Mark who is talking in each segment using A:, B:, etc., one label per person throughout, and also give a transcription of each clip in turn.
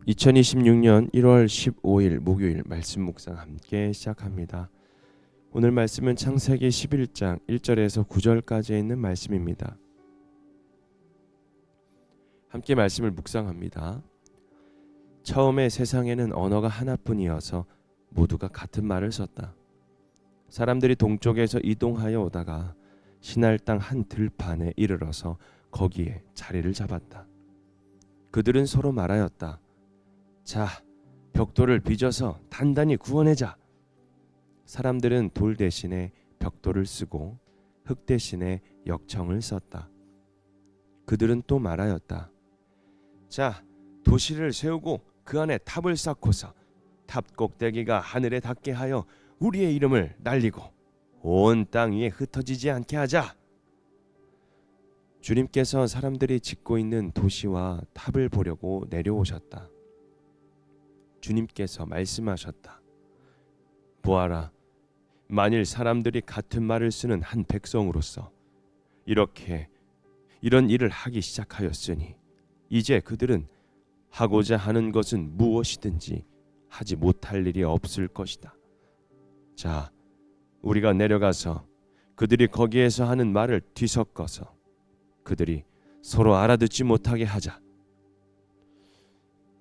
A: 2026년 1월 15일 목요일 말씀 묵상 함께 시작합니다. 오늘 말씀은 창세기 11장 1절에서 9절까지 있는 말씀입니다. 함께 말씀을 묵상합니다. 처음에 세상에는 언어가 하나뿐이어서 모두가 같은 말을 썼다. 사람들이 동쪽에서 이동하여 오다가 시날 땅 한 들판에 이르러서 거기에 자리를 잡았다. 그들은 서로 말하였다. 자, 벽돌을 빚어서 단단히 구워내자. 사람들은 돌 대신에 벽돌을 쓰고 흙 대신에 역청을 썼다. 그들은 또 말하였다. 자, 도시를 세우고 그 안에 탑을 쌓고서 탑 꼭대기가 하늘에 닿게 하여 우리의 이름을 날리고 온 땅 위에 흩어지지 않게 하자. 주님께서 사람들이 짓고 있는 도시와 탑을 보려고 내려오셨다. 주님께서 말씀하셨다. 보아라, 만일 사람들이 같은 말을 쓰는 한 백성으로서 이런 일을 하기 시작하였으니 이제 그들은 하고자 하는 것은 무엇이든지 하지 못할 일이 없을 것이다. 자, 우리가 내려가서 그들이 거기에서 하는 말을 뒤섞어서 그들이 서로 알아듣지 못하게 하자.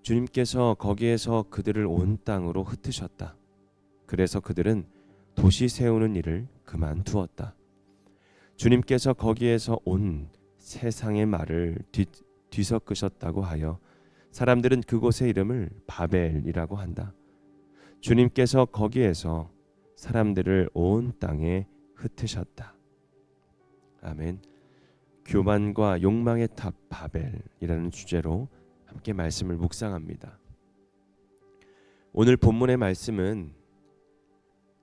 A: 주님께서 거기에서 그들을 온 땅으로 흩으셨다. 그래서 그들은 도시 세우는 일을 그만두었다. 주님께서 거기에서 온 세상의 말을 뒤섞으셨다고 하여 사람들은 그곳의 이름을 바벨이라고 한다. 주님께서 거기에서 사람들을 온 땅에 흩으셨다. 아멘. 교만과 욕망의 탑 바벨이라는 주제로 함께 말씀을 묵상합니다. 오늘 본문의 말씀은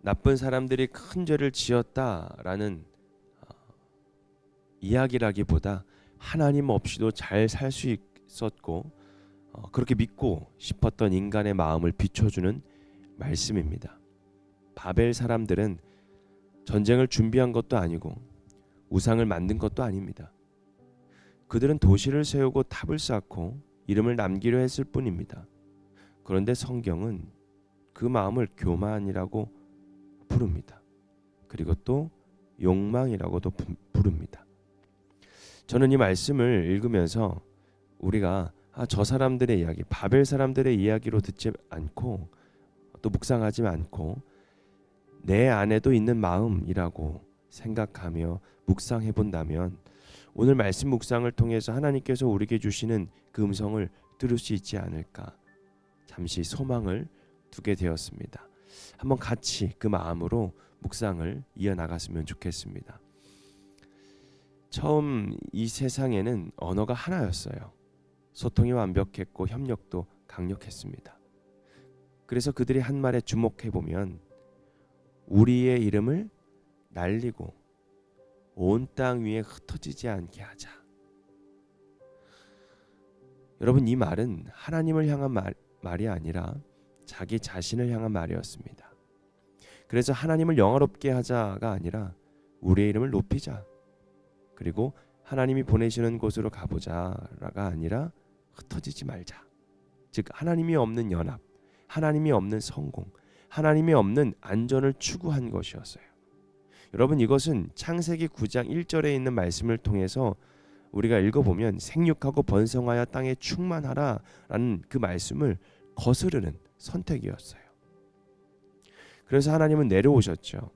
A: 나쁜 사람들이 큰 죄를 지었다라는 이야기라기보다 하나님 없이도 잘 살 수 있었고 그렇게 믿고 싶었던 인간의 마음을 비춰주는 말씀입니다. 바벨 사람들은 전쟁을 준비한 것도 아니고 우상을 만든 것도 아닙니다. 그들은 도시를 세우고 탑을 쌓고 이름을 남기려 했을 뿐입니다. 그런데 성경은 그 마음을 교만이라고 부릅니다. 그리고 또 욕망이라고도 부릅니다. 저는 이 말씀을 읽으면서 우리가 저 사람들의 이야기, 바벨 사람들의 이야기로 듣지 않고 또 묵상하지 않고 내 안에도 있는 마음이라고 생각하며 묵상해 본다면 오늘 말씀 묵상을 통해서 하나님께서 우리에게 주시는 그 음성을 들을 수 있지 않을까 잠시 소망을 두게 되었습니다. 한번 같이 그 마음으로 묵상을 이어나갔으면 좋겠습니다. 처음 이 세상에는 언어가 하나였어요. 소통이 완벽했고 협력도 강력했습니다. 그래서 그들이 한 말에 주목해 보면 우리의 이름을 날리고 온 땅 위에 흩어지지 않게 하자. 여러분, 이 말은 하나님을 향한 말이 아니라 자기 자신을 향한 말이었습니다. 그래서 하나님을 영화롭게 하자가 아니라 우리의 이름을 높이자. 그리고 하나님이 보내시는 곳으로 가보자가 아니라 흩어지지 말자. 즉 하나님이 없는 연합, 하나님이 없는 성공, 하나님이 없는 안전을 추구한 것이었어요. 여러분, 이것은 창세기 9장 1절에 있는 말씀을 통해서 우리가 읽어보면 생육하고 번성하여 땅에 충만하라라는 그 말씀을 거스르는 선택이었어요. 그래서 하나님은 내려오셨죠.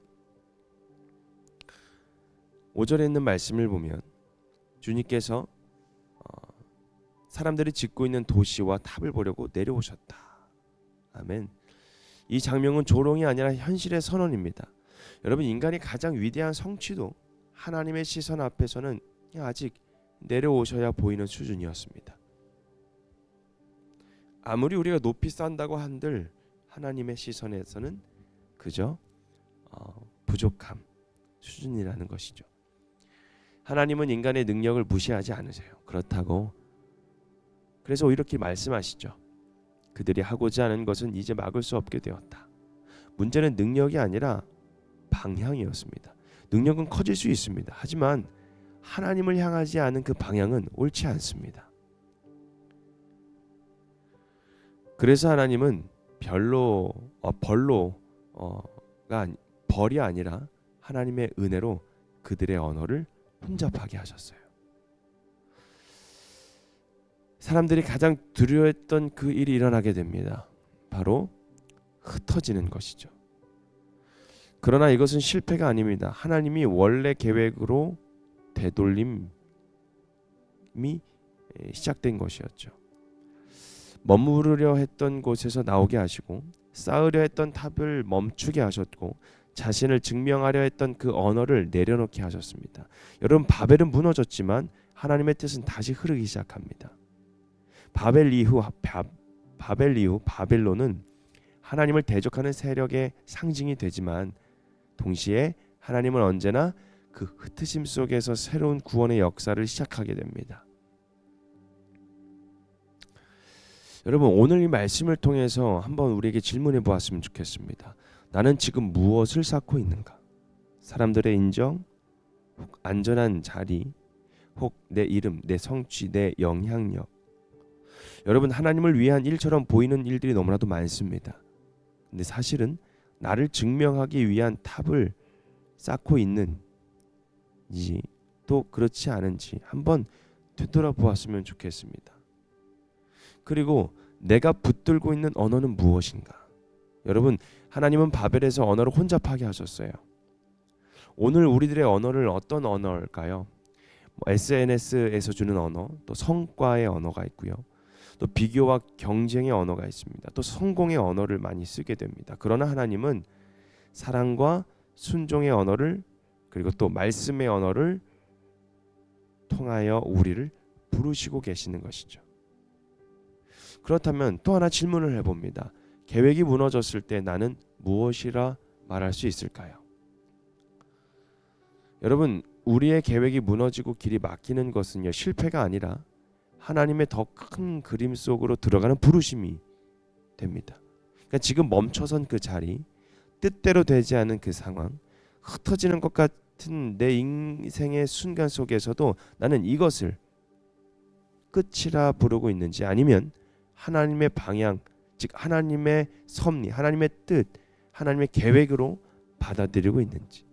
A: 5절에 있는 말씀을 보면 주님께서 사람들이 짓고 있는 도시와 탑을 보려고 내려오셨다. 아멘. 이 장면은 조롱이 아니라 현실의 선언입니다. 여러분, 인간이 가장 위대한 성취도 하나님의 시선 앞에서는 아직 내려오셔야 보이는 수준이었습니다. 아무리 우리가 높이 쌓는다고 한들 하나님의 시선에서는 그저 부족함 수준이라는 것이죠. 하나님은 인간의 능력을 무시하지 않으세요. 그렇다고 그래서 이렇게 말씀하시죠. 그들이 하고자 하는 것은 이제 막을 수 없게 되었다. 문제는 능력이 아니라 방향이었습니다. 능력은 커질 수 있습니다. 하지만 하나님을 향하지 않은 그 방향은 옳지 않습니다. 그래서 하나님은 벌이 아니라 하나님의 은혜로 그들의 언어를 혼잡하게 하셨어요. 사람들이 가장 두려워했던 그 일이 일어나게 됩니다. 바로 흩어지는 것이죠. 그러나 이것은 실패가 아닙니다. 하나님이 원래 계획으로 되돌림이 시작된 것이었죠. 머무르려 했던 곳에서 나오게 하시고 쌓으려 했던 탑을 멈추게 하셨고 자신을 증명하려 했던 그 언어를 내려놓게 하셨습니다. 여러분, 바벨은 무너졌지만 하나님의 뜻은 다시 흐르기 시작합니다. 바벨 이후 바벨론은 하나님을 대적하는 세력의 상징이 되지만 동시에 하나님은 언제나 그 흩으심 속에서 새로운 구원의 역사를 시작하게 됩니다. 여러분, 오늘 이 말씀을 통해서 한번 우리에게 질문해 보았으면 좋겠습니다. 나는 지금 무엇을 쌓고 있는가? 사람들의 인정, 혹 안전한 자리, 혹 내 이름, 내 성취, 내 영향력. 여러분, 하나님을 위한 일처럼 보이는 일들이 너무나도 많습니다. 근데 사실은 나를 증명하기 위한 탑을 쌓고 있는지 또 그렇지 않은지 한번 되돌아보았으면 좋겠습니다. 그리고 내가 붙들고 있는 언어는 무엇인가? 여러분, 하나님은 바벨에서 언어를 혼잡하게 하셨어요. 오늘 우리들의 언어를 어떤 언어일까요? SNS에서 주는 언어, 또 성과의 언어가 있고요. 또 비교와 경쟁의 언어가 있습니다. 또 성공의 언어를 많이 쓰게 됩니다. 그러나 하나님은 사랑과 순종의 언어를, 그리고 또 말씀의 언어를 통하여 우리를 부르시고 계시는 것이죠. 그렇다면 또 하나 질문을 해봅니다. 계획이 무너졌을 때 나는 무엇이라 말할 수 있을까요? 여러분, 우리의 계획이 무너지고 길이 막히는 것은요, 실패가 아니라 하나님의 더 큰 그림 속으로 들어가는 부르심이 됩니다. 그러니까 지금 멈춰선 그 자리, 뜻대로 되지 않은 그 상황, 흩어지는 것 같은 내 인생의 순간 속에서도 나는 이것을 끝이라 부르고 있는지, 아니면 하나님의 방향, 즉 하나님의 섭리, 하나님의 뜻, 하나님의 계획으로 받아들이고 있는지.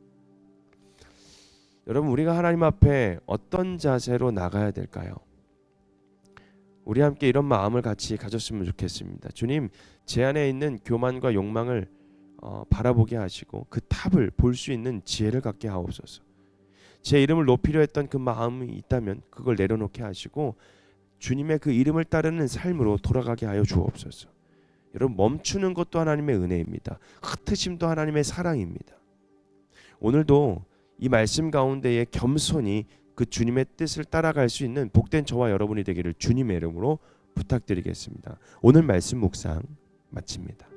A: 여러분, 우리가 하나님 앞에 어떤 자세로 나가야 될까요? 우리 함께 이런 마음을 같이 가졌으면 좋겠습니다. 주님, 제 안에 있는 교만과 욕망을 바라보게 하시고 그 탑을 볼 수 있는 지혜를 갖게 하옵소서. 제 이름을 높이려 했던 그 마음이 있다면 그걸 내려놓게 하시고 주님의 그 이름을 따르는 삶으로 돌아가게 하여 주옵소서. 여러분, 멈추는 것도 하나님의 은혜입니다. 흩으심도 하나님의 사랑입니다. 오늘도 이 말씀 가운데에 겸손히 그 주님의 뜻을 따라갈 수 있는 복된 저와 여러분이 되기를 주님의 이름으로 부탁드리겠습니다. 오늘 말씀 묵상 마칩니다.